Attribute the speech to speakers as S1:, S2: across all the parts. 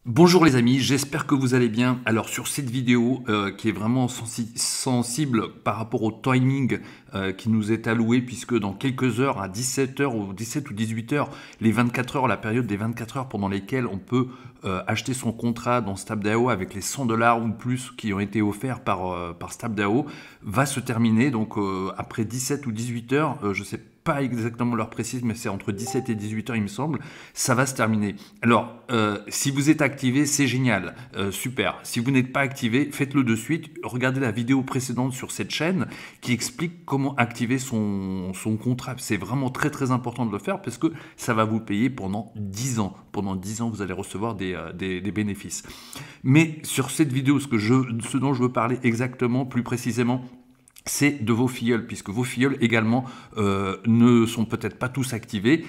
S1: Bonjour les amis, j'espère que vous allez bien. Alors sur cette vidéo qui est vraiment sensible par rapport au timing qui nous est alloué, puisque dans quelques heures, à 17 heures ou 17 ou 18 heures, les 24 heures, la période des 24 heures pendant lesquelles on peut acheter son contrat dans StabDAO avec les 100 $ ou plus qui ont été offerts par StabDAO va se terminer. Donc après 17 ou 18 heures, je sais pas exactement l'heure précise, mais c'est entre 17 et 18 heures, il me semble, ça va se terminer. Alors, si vous êtes activé, c'est génial, super. Si vous n'êtes pas activé, faites-le de suite. Regardez la vidéo précédente sur cette chaîne qui explique comment activer son contrat. C'est vraiment très très important de le faire parce que ça va vous payer pendant 10 ans. Pendant 10 ans, vous allez recevoir des bénéfices. Mais sur cette vidéo, ce dont je veux parler exactement, plus précisément, c'est de vos filleuls, puisque vos filleuls également ne sont peut-être pas tous activés,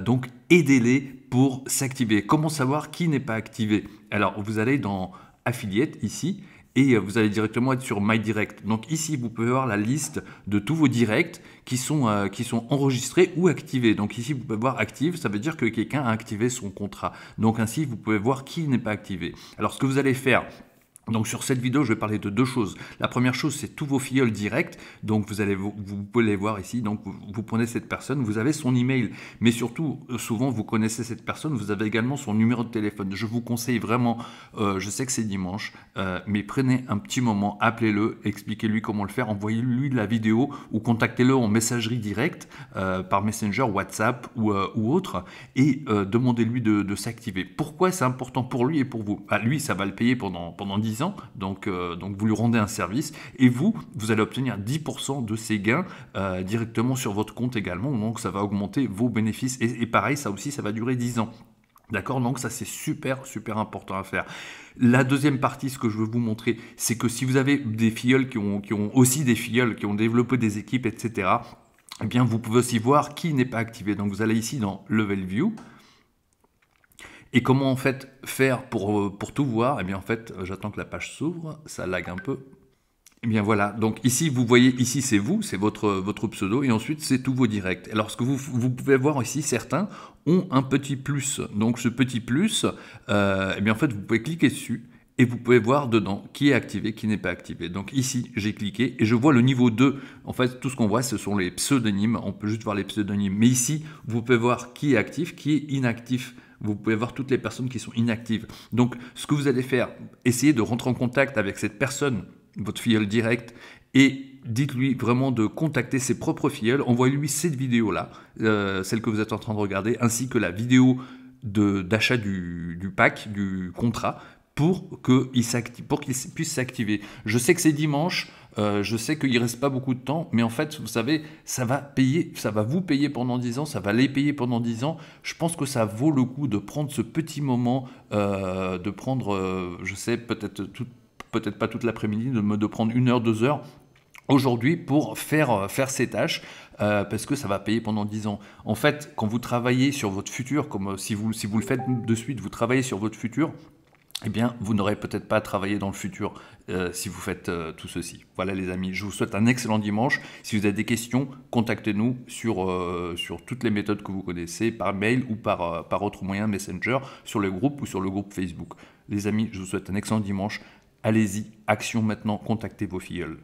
S1: donc aidez-les pour s'activer. Comment savoir qui n'est pas activé? Alors vous allez dans Affiliate ici, et vous allez directement être sur My Direct. Donc ici, vous pouvez voir la liste de tous vos directs qui sont enregistrés ou activés. Donc ici, vous pouvez voir active, ça veut dire que quelqu'un a activé son contrat. Donc ainsi, vous pouvez voir qui n'est pas activé. Alors ce que vous allez faire, donc sur cette vidéo, je vais parler de deux choses. La première chose, c'est tous vos filleuls directs. Donc vous pouvez les voir ici. Donc vous prenez cette personne, vous avez son email, mais surtout, souvent vous connaissez cette personne, vous avez également son numéro de téléphone. Je vous conseille vraiment, je sais que c'est dimanche, mais prenez un petit moment, appelez-le, expliquez-lui comment le faire, envoyez-lui la vidéo ou contactez-le en messagerie directe par Messenger, WhatsApp ou autre, et demandez-lui de s'activer. Pourquoi c'est important pour lui et pour vous? Lui, ça va le payer pendant 10 ans, donc vous lui rendez un service, et vous allez obtenir 10% de ses gains directement sur votre compte également, donc ça va augmenter vos bénéfices, et pareil, ça aussi, ça va durer 10 ans. D'accord, donc ça c'est super super important à faire. La deuxième partie, ce que je veux vous montrer, c'est que si vous avez des filleuls qui ont aussi des filleuls qui ont développé des équipes, etc., eh bien vous pouvez aussi voir qui n'est pas activé. Donc vous allez ici dans Level View. Et comment en fait faire pour tout voir? Eh bien en fait, j'attends que la page s'ouvre, ça lag un peu. Eh bien voilà, donc ici vous voyez, ici c'est vous, c'est votre pseudo, et ensuite c'est tous vos directs. Alors ce que vous pouvez voir ici, certains ont un petit plus. Donc ce petit plus, eh bien en fait vous pouvez cliquer dessus, et vous pouvez voir dedans qui est activé, qui n'est pas activé. Donc ici, j'ai cliqué et je vois le niveau 2. En fait, tout ce qu'on voit, ce sont les pseudonymes. On peut juste voir les pseudonymes. Mais ici, vous pouvez voir qui est actif, qui est inactif. Vous pouvez voir toutes les personnes qui sont inactives. Donc, ce que vous allez faire, essayez de rentrer en contact avec cette personne, votre filleul direct, et dites-lui vraiment de contacter ses propres filleuls. Envoyez-lui cette vidéo-là, celle que vous êtes en train de regarder, ainsi que la vidéo d'achat du pack, du contrat, pour qu'il puisse s'activer. Je sais que c'est dimanche, je sais qu'il ne reste pas beaucoup de temps, mais en fait, vous savez, ça va vous payer pendant 10 ans, ça va les payer pendant 10 ans. Je pense que ça vaut le coup de prendre ce petit moment, de prendre, je sais, peut-être pas toute l'après-midi, de prendre 1 heure, 2 heures, aujourd'hui pour faire ces tâches, parce que ça va payer pendant 10 ans. En fait, quand vous travaillez sur votre futur, comme si vous le faites de suite, vous travaillez sur votre futur, eh bien, vous n'aurez peut-être pas à travailler dans le futur si vous faites tout ceci. Voilà les amis, je vous souhaite un excellent dimanche. Si vous avez des questions, contactez-nous sur toutes les méthodes que vous connaissez, par mail ou par autre moyen, Messenger, sur le groupe ou sur le groupe Facebook. Les amis, je vous souhaite un excellent dimanche. Allez-y, action maintenant, contactez vos filleuls.